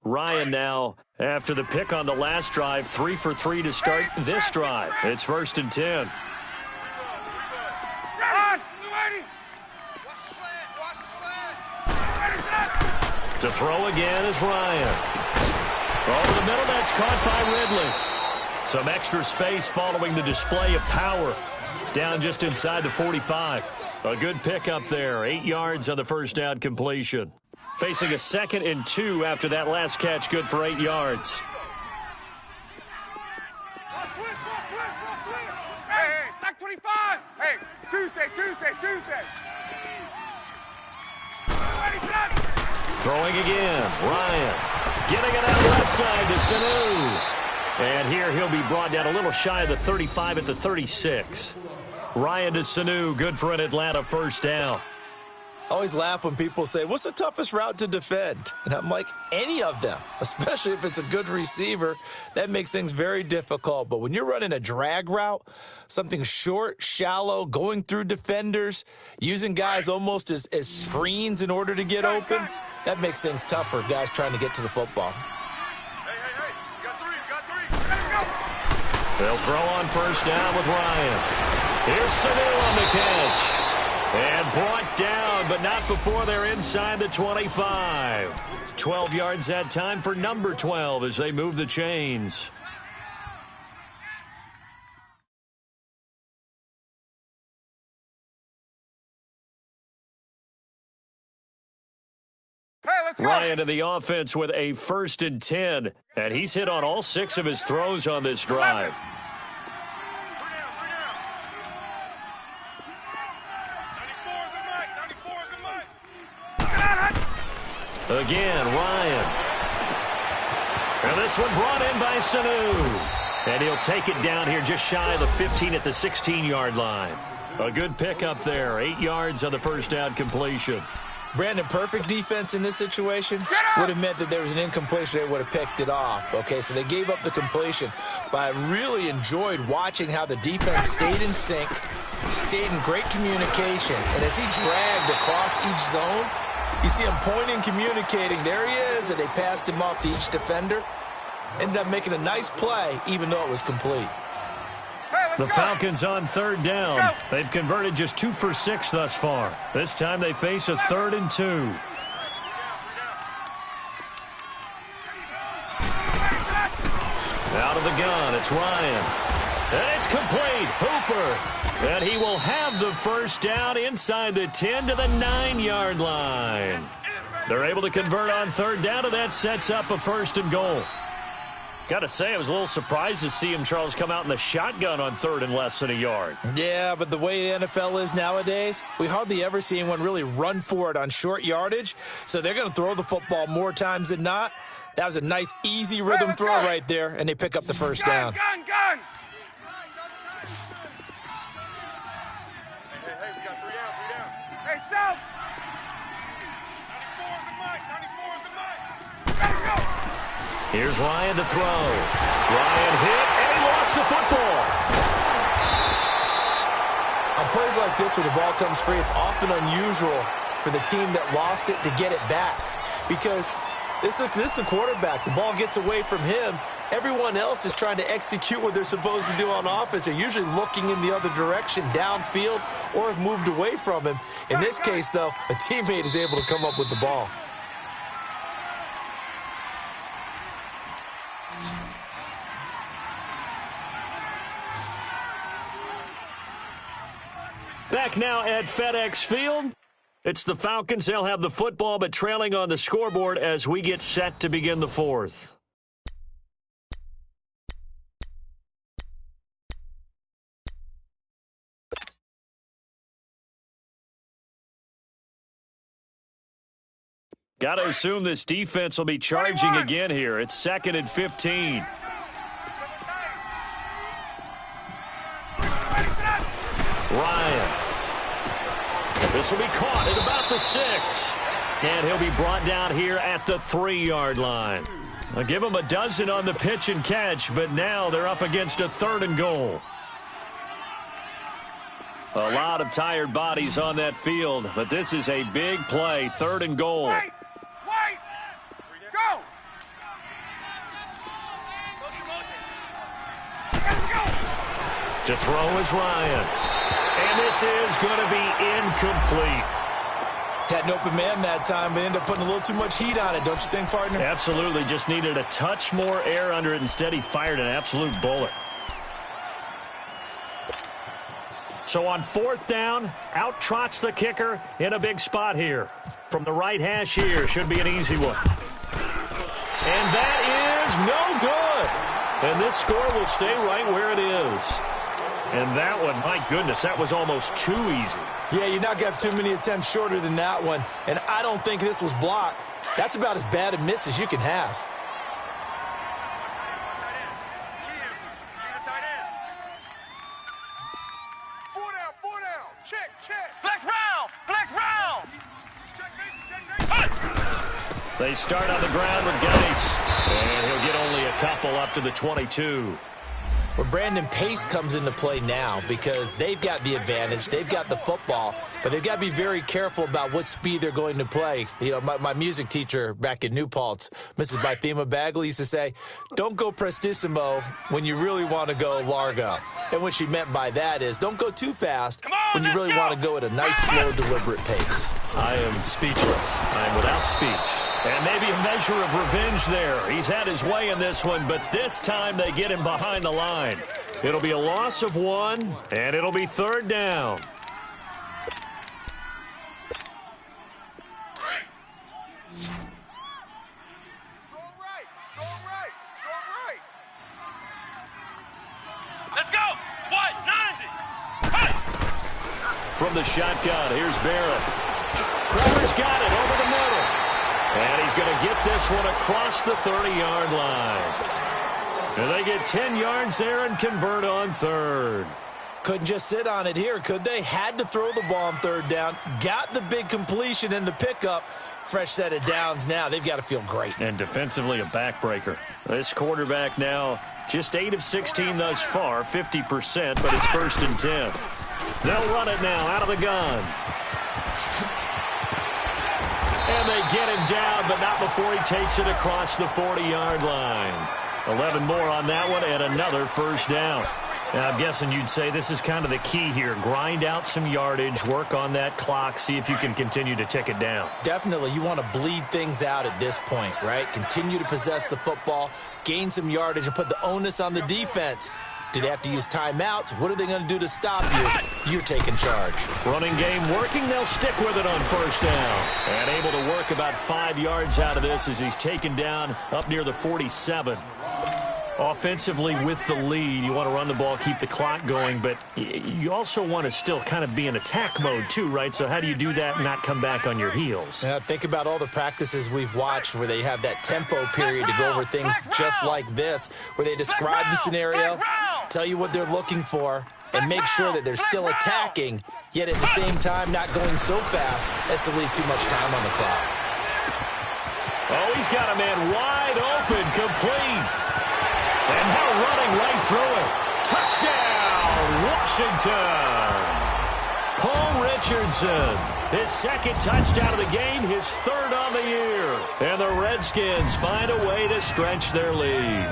Speaker 4: Ryan now, after the pick on the last drive, 3 for 3 to start this drive. It's 1st and 10. To throw again is Ryan. Over the middle, that's caught by Ridley. Some extra space following the display of power. Down just inside the 45. A good pickup there. 8 yards on the first down completion. Facing a 2nd and 2 after that last catch, good for 8 yards.
Speaker 6: Hey, back 25. Hey, Tuesday.
Speaker 4: Throwing again, Ryan. Getting it out left side to Sanu. And here he'll be brought down a little shy of the 35 at the 36. Ryan to Sanu, good for an Atlanta first down.
Speaker 5: I always laugh when people say, what's the toughest route to defend? And I'm like, any of them, especially if it's a good receiver. That makes things very difficult. But when you're running a drag route, something short, shallow, going through defenders, using guys almost as screens in order to get open, that makes things tough for guys trying to get to the football.
Speaker 6: Hey, you got three. Let's go.
Speaker 4: They'll throw on first down with Ryan. Here's Sanu on the catch. And brought down, but not before they're inside the 25. 12 yards that time for number 12 as they move the chains.
Speaker 6: Hey, let's go.
Speaker 4: Ryan in the offense with a 1st and 10. And he's hit on all 6 of his throws on this drive. Again, Ryan. And this one brought in by Sanu. And he'll take it down here just shy of the 15 at the 16-yard line. A good pickup there. 8 yards on the first down completion.
Speaker 5: Brandon, perfect defense in this situation would have meant that there was an incompletion. They would have picked it off. Okay, so they gave up the completion. But I really enjoyed watching how the defense stayed in sync, stayed in great communication. And as he dragged across each zone, you see him pointing, communicating. There he is, and they passed him off to each defender. Ended up making a nice play, even though it was complete.
Speaker 4: The Falcons on 3rd down. They've converted just 2 for 6 thus far. This time they face a 3rd and 2. Out of the gun, it's Ryan. And it's complete. Hooper. And he will have the first down inside the 10 to the 9-yard line. They're able to convert on 3rd down, and that sets up a 1st and goal. Got to say, I was a little surprised to see him, Charles, come out in the shotgun on 3rd and less than a yard.
Speaker 5: Yeah, but the way the NFL is nowadays, we hardly ever see anyone really run for it on short yardage. So they're going to throw the football more times than not. That was a nice, easy rhythm throw right there, and they pick up the first down.
Speaker 6: Gun! Hey, we got 3 down. Hey, South! 94 is the mic. Let's go!
Speaker 4: Here's Ryan to throw. Ryan hit, and he lost the football.
Speaker 5: On plays like this where the ball comes free, it's often unusual for the team that lost it to get it back. Because this is the quarterback. The ball gets away from him. Everyone else is trying to execute what they're supposed to do on offense. They're usually looking in the other direction, downfield, or have moved away from him. In this case, though, a teammate is able to come up with the ball.
Speaker 4: Back now at FedEx Field. It's the Falcons. They'll have the football, but trailing on the scoreboard as we get set to begin the 4th. Got to assume this defense will be charging again here. It's 2nd and 15. Ryan. This will be caught at about the 6. And he'll be brought down here at the 3-yard line. I'll give him a dozen on the pitch and catch, but now they're up against a 3rd and goal. A lot of tired bodies on that field, but this is a big play, 3rd and goal.
Speaker 6: Wait! Go!
Speaker 4: To throw is Ryan. And this is going to be incomplete.
Speaker 5: Had an open man that time, but ended up putting a little too much heat on it, don't you think, partner?
Speaker 4: Absolutely. Just needed a touch more air under it. Instead, he fired an absolute bullet. So on 4th down, out trots the kicker in a big spot here. From the right hash here, should be an easy one. And that is no good. And this score will stay right where it is. And that one, my goodness, that was almost too easy.
Speaker 5: Yeah, you're not going to have too many attempts shorter than that one. And I don't think this was blocked. That's about as bad a miss as you can have.
Speaker 6: Four down. Check. Flex round.
Speaker 4: They start on the ground with Geis. And he'll get only a couple up to the 22.
Speaker 5: Well, Brandon, pace comes into play now because they've got the advantage. They've got the football, but they've got to be very careful about what speed they're going to play. You know, my music teacher back in New Paltz, Mrs. Bythema Bagley, used to say, don't go prestissimo when you really want to go largo. And what she meant by that is don't go too fast when you really want to go at a nice, slow, deliberate pace.
Speaker 4: I am speechless. I am without speech. And maybe a measure of revenge there. He's had his way in this one, but this time they get him behind the line. It'll be a loss of 1, and it'll be 3rd down.
Speaker 6: Strong right. Let's go. 190. Hey.
Speaker 4: From the shotgun, here's Barrett. Crowder's got it over the middle. And he's going to get this one across the 30-yard line. And they get 10 yards there and convert on 3rd.
Speaker 5: Couldn't just sit on it here, could they? Had to throw the ball on 3rd down. Got the big completion in the pickup. Fresh set of downs now. They've got to feel great.
Speaker 4: And defensively, a backbreaker. This quarterback now just 8 of 16 thus far, 50%, but it's 1st and 10. They'll run it now out of the gun. And they get him down, but not before he takes it across the 40-yard line. 11 more on that one and another 1st down. Now, I'm guessing you'd say this is kind of the key here. Grind out some yardage, work on that clock, see if you can continue to tick it down.
Speaker 5: Definitely. You want to bleed things out at this point, right? Continue to possess the football, gain some yardage, and put the onus on the defense. Do they have to use timeouts? What are they going to do to stop you? You're taking charge.
Speaker 4: Running game working. They'll stick with it on 1st down. And able to work about 5 yards out of this as he's taken down up near the 47. Offensively with the lead, you want to run the ball, keep the clock going, but you also want to still kind of be in attack mode too, right? So how do you do that and not come back on your heels?
Speaker 5: Yeah, think about all the practices we've watched where they have that tempo period to go over things just like this, where they describe the scenario, tell you what they're looking for, and make sure that they're still attacking, yet at the same time not going so fast as to leave too much time on the clock.
Speaker 4: Oh, he's got a man wide open, complete. And now running right through it. Touchdown, Washington. Paul Richardson, his 2nd touchdown of the game, his 3rd on the year. And the Redskins find a way to stretch their lead.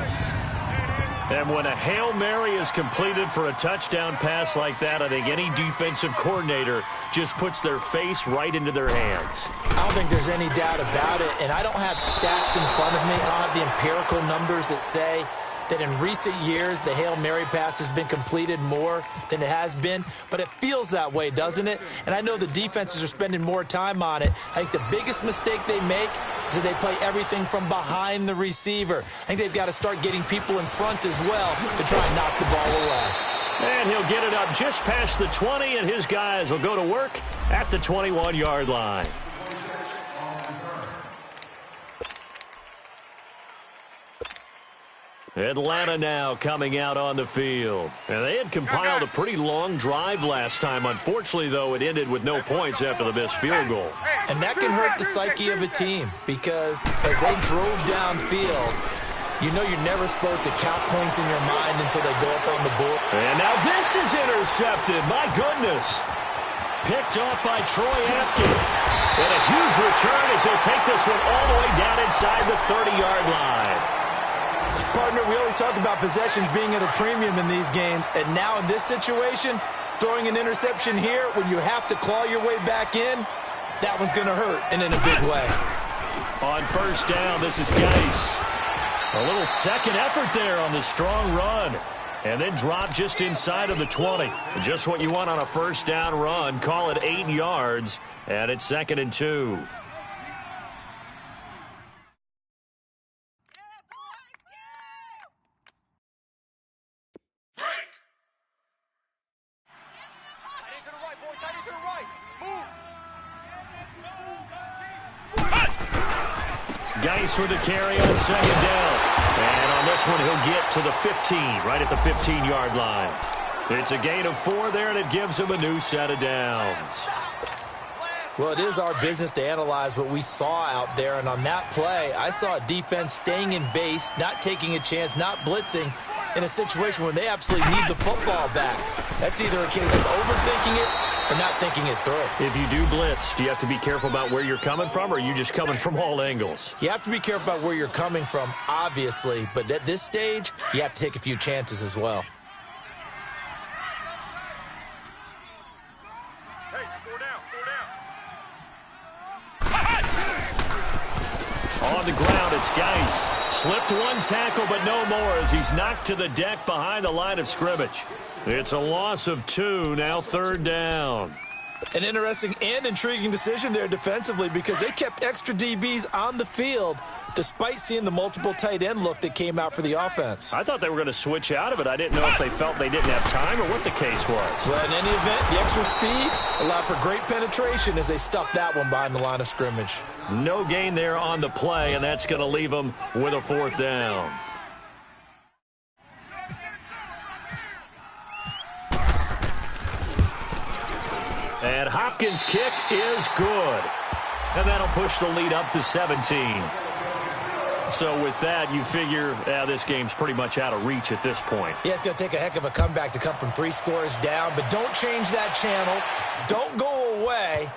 Speaker 4: And when a Hail Mary is completed for a touchdown pass like that, I think any defensive coordinator just puts their face right into their hands.
Speaker 5: I don't think there's any doubt about it, and I don't have stats in front of me. I don't have the empirical numbers that say that in recent years the Hail Mary pass has been completed more than it has been, but it feels that way, doesn't it? And I know the defenses are spending more time on it. I think the biggest mistake they make is that they play everything from behind the receiver. I think they've got to start getting people in front as well to try and knock the ball away.
Speaker 4: And he'll get it up just past the 20, and his guys will go to work at the 21-yard line. Atlanta now coming out on the field. And they had compiled a pretty long drive last time. Unfortunately, though, it ended with no points after the missed field goal.
Speaker 5: And that can hurt the psyche of a team because as they drove downfield, you know you're never supposed to count points in your mind until they go up on the board.
Speaker 4: And now this is intercepted. My goodness. Picked off by Troy Apke. And a huge return as he'll take this one all the way down inside the 30-yard line.
Speaker 5: Partner, we always talk about possessions being at a premium in these games, and now in this situation, throwing an interception here when you have to claw your way back in, that one's going to hurt, and in a big way.
Speaker 4: On first down, this is Geis. A little second effort there on the strong run, and then drop just inside of the 20. Just what you want on a first down run. Call it 8 yards, and it's 2nd and 2. Geis with the carry on 2nd down. And on this one, he'll get to the 15, right at the 15-yard line. It's a gain of 4 there, and it gives him a new set of downs.
Speaker 5: Well, it is our business to analyze what we saw out there, and on that play, I saw a defense staying in base, not taking a chance, not blitzing in a situation where they absolutely need the football back. That's either a case of overthinking it or not thinking it through.
Speaker 4: If you do blitz, do you have to be careful about where you're coming from, or are you just coming from all angles?
Speaker 5: You have to be careful about where you're coming from, obviously, but at this stage, you have to take a few chances as well.
Speaker 6: Hey, 4 down, 4 down.
Speaker 4: On the ground, it's Geis. Slipped one tackle, but no more as he's knocked to the deck behind the line of scrimmage. It's a loss of 2, now 3rd down.
Speaker 5: An interesting and intriguing decision there defensively because they kept extra DBs on the field despite seeing the multiple tight end look that came out for the offense.
Speaker 4: I thought they were going to switch out of it. I didn't know if they felt they didn't have time or what the case was.
Speaker 5: Well, in any event, the extra speed allowed for great penetration as they stuffed that one behind the line of scrimmage.
Speaker 4: No gain there on the play, and that's going to leave them with a 4th down. And Hopkins' kick is good. And that'll push the lead up to 17. So with that, you figure this game's pretty much out of reach at this point.
Speaker 5: Yeah, it's going to take a heck of a comeback to come from 3 scores down, but don't change that channel. Don't go away.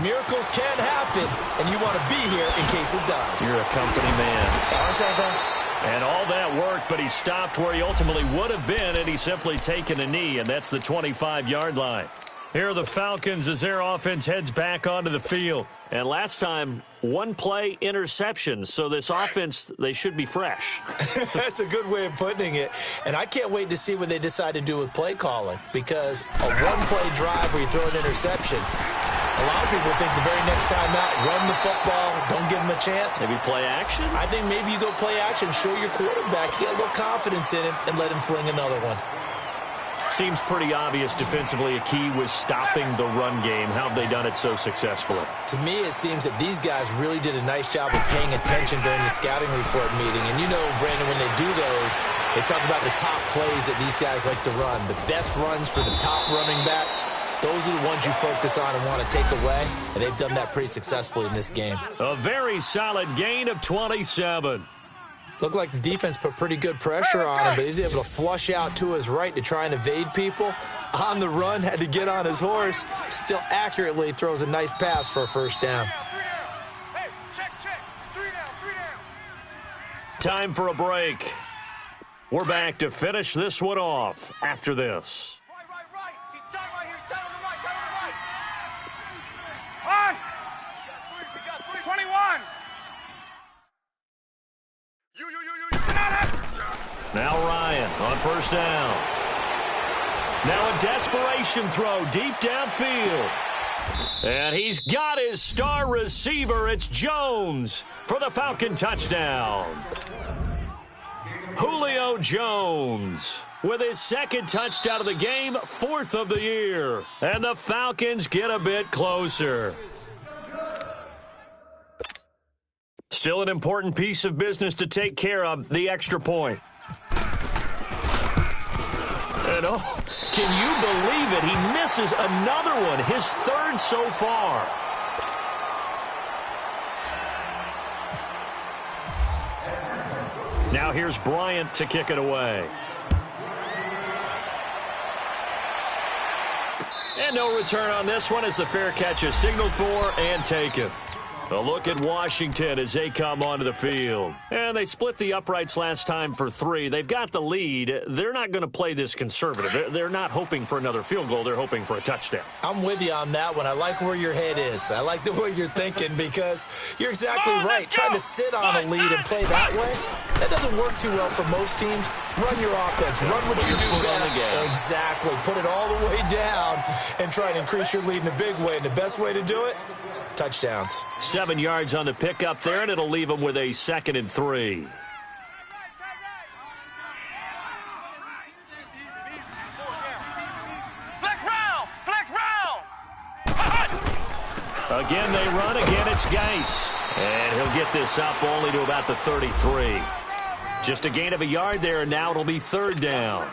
Speaker 5: Miracles can happen, and you want to be here in case it does.
Speaker 4: You're a company man.
Speaker 5: Aren't I, though?
Speaker 4: And all that worked, but he stopped where he ultimately would have been, and he's simply taken a knee, and that's the 25-yard line. Here are the Falcons as their offense heads back onto the field. And last time, 1-play interceptions. So this offense, they should be fresh.
Speaker 5: That's a good way of putting it. And I can't wait to see what they decide to do with play calling. Because a 1-play drive where you throw an interception, a lot of people think the very next time out, run the football, don't give them a chance.
Speaker 4: Maybe play action?
Speaker 5: I think maybe you go play action, show your quarterback, get a little confidence in him, and let him fling another one.
Speaker 4: Seems pretty obvious defensively a key was stopping the run game. How have they done it so successfully?
Speaker 5: To me, it seems that these guys really did a nice job of paying attention during the scouting report meeting. And you know, Brandon, when they do those, they talk about the top plays that these guys like to run. The best runs for the top running back, those are the ones you focus on and want to take away. And they've done that pretty successfully in this game.
Speaker 4: A very solid gain of 27.
Speaker 5: Looked like the defense put pretty good pressure on him, but he's able to flush out to his right to try and evade people. On the run, had to get on his horse. Still accurately throws a nice pass for a first down.
Speaker 6: Hey, check. 3 down.
Speaker 4: Time for a break. We're back to finish this one off after this.
Speaker 6: Right. He's tied right here. He's tied on the right. On. We got 21.
Speaker 4: Now Ryan on first down. Now a desperation throw deep downfield. And he's got his star receiver. It's Jones for the Falcon touchdown. Julio Jones with his 2nd touchdown of the game, 4th of the year. And the Falcons get a bit closer. Still an important piece of business to take care of, the extra point. And oh, can you believe it? He misses another one, his third so far. Now here's Bryant to kick it away. And no return on this one as the fair catch is signaled for and taken. A look at Washington as they come onto the field. And they split the uprights last time for 3. They've got the lead. They're not going to play this conservative. They're not hoping for another field goal. They're hoping for a touchdown.
Speaker 5: I'm with you on that one. I like where your head is. I like the way you're thinking because you're exactly right. Trying to sit on a lead and play that way, that doesn't work too well for most teams. Run your offense. Run what you do best. Exactly. Put it all the way down and try to increase your lead in a big way. And the best way to do it, touchdowns.
Speaker 4: 7 yards on the pickup there, and it'll leave them with a 2nd and 3.
Speaker 6: Flex round! Flex round!
Speaker 4: Again, they run. Again, it's Geis. And he'll get this up only to about the 33. Just a gain of a yard there, and now it'll be 3rd down.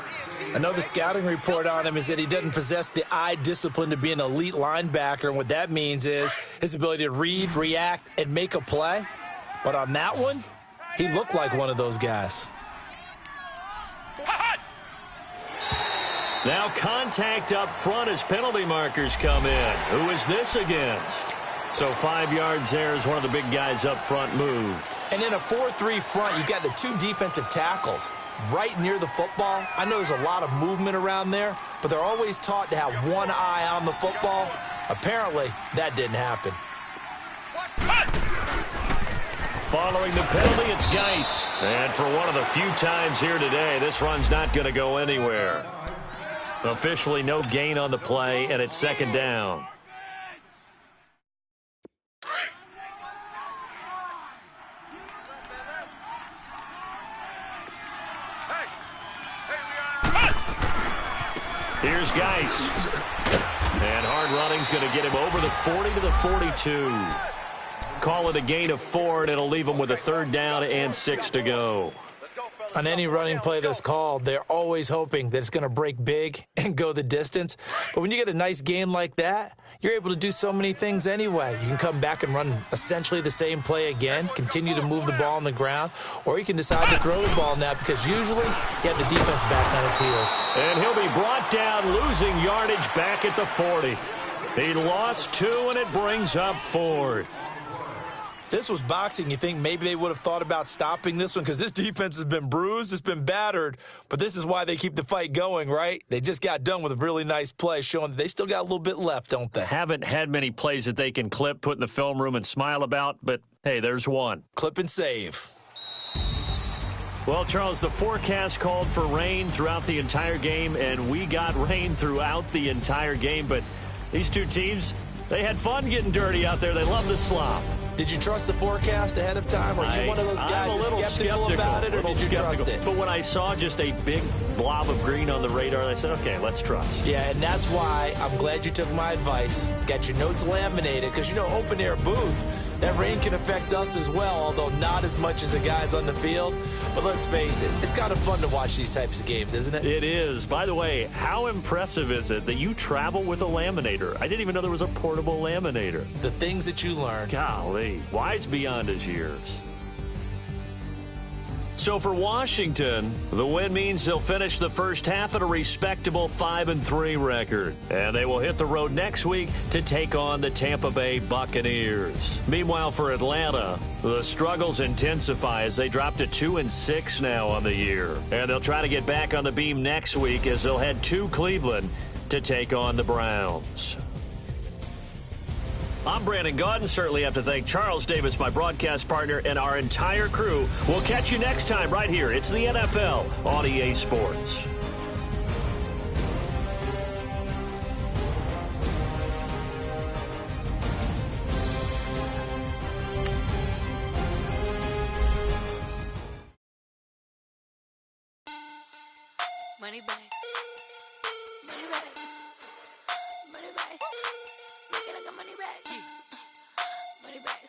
Speaker 5: I know the scouting report on him is that he doesn't possess the eye discipline to be an elite linebacker, and what that means is his ability to read, react, and make a play. But on that one, he looked like one of those guys.
Speaker 4: Now contact up front as penalty markers come in. Who is this against? So 5 yards there as one of the big guys up front moved.
Speaker 5: And in a 4-3 front, you've got the 2 defensive tackles right near the football. I know there's a lot of movement around there, but they're always taught to have one eye on the football. Apparently, that didn't happen.
Speaker 4: Following the penalty, it's Geis. And for one of the few times here today, this run's not going to go anywhere. Officially no gain on the play, and it's 2nd down. Here's Geis. And hard running's going to get him over the 40 to the 42. Call it a gain of 4, and it'll leave him with a 3rd down and 6 to go.
Speaker 5: On any running play that's called, they're always hoping that it's going to break big and go the distance. But when you get a nice game like that, you're able to do so many things anyway. You can come back and run essentially the same play again, continue to move the ball on the ground, or you can decide to throw the ball now because usually you have the defense back on its heels.
Speaker 4: And he'll be brought down, losing yardage back at the 40. He lost 2, and it brings up 4th.
Speaker 5: If this was boxing, you think maybe they would have thought about stopping this one because this defense has been bruised, it's been battered, but this is why they keep the fight going, right? They just got done with a really nice play showing that they still got a little bit left, don't they?
Speaker 4: Haven't had many plays that they can clip, put in the film room, and smile about, but hey, there's one.
Speaker 5: Clip and save.
Speaker 4: Well, Charles, the forecast called for rain throughout the entire game, and we got rain throughout the entire game, but these two teams, they had fun getting dirty out there. They love the slop.
Speaker 5: Did you trust the forecast ahead of time? Are you one of those guys that's skeptical about it, or did you trust it?
Speaker 4: But when I saw just a big blob of green on the radar, I said, okay, let's trust.
Speaker 5: Yeah, and that's why I'm glad you took my advice. Got your notes laminated, because, you know, open-air booth, that rain can affect us as well, although not as much as the guys on the field. But let's face it, it's kind of fun to watch these types of games, isn't it?
Speaker 4: It is. By the way, how impressive is it that you travel with a laminator? I didn't even know there was a portable laminator.
Speaker 5: The things that you learn.
Speaker 4: Golly, wise beyond his years. So for Washington, the win means they'll finish the first half at a respectable 5-3 record. And they will hit the road next week to take on the Tampa Bay Buccaneers. Meanwhile, for Atlanta, the struggles intensify as they drop to 2-6 now on the year. And they'll try to get back on the beam next week as they'll head to Cleveland to take on the Browns. I'm Brandon Gaudin. Certainly have to thank Charles Davis, my broadcast partner, and our entire crew. We'll catch you next time right here. It's the NFL on EA Sports.
Speaker 7: Money back. Money back. Money back. Make it like a money back. Money back.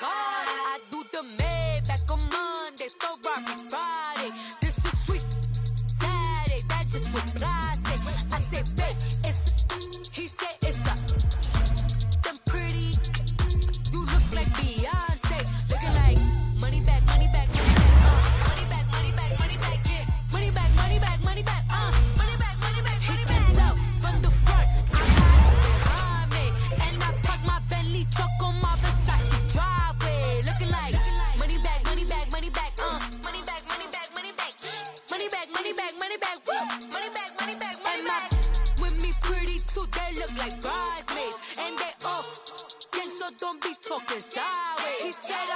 Speaker 7: God, I do the Maybach on Monday. Monday, Ferrari, Friday. This is sweet Saturday, that's just what I say. I say, babe, he said it's a, them pretty, you look like Beyonce, looking like money back, money back, money back, money back, money back, money back, yeah, money back, money back, money back, money back, money back, hit that up from the front, I got it behind me, and I park my Bentley truck on my Versace driveway, looking like money back, money back, money back, money back, money back, money back, money back, money back, money back, woo, money back, money back, money back. With me pretty too, they look like bridesmaids, and they all gang, so don't be talking sideways. He said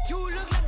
Speaker 7: you look like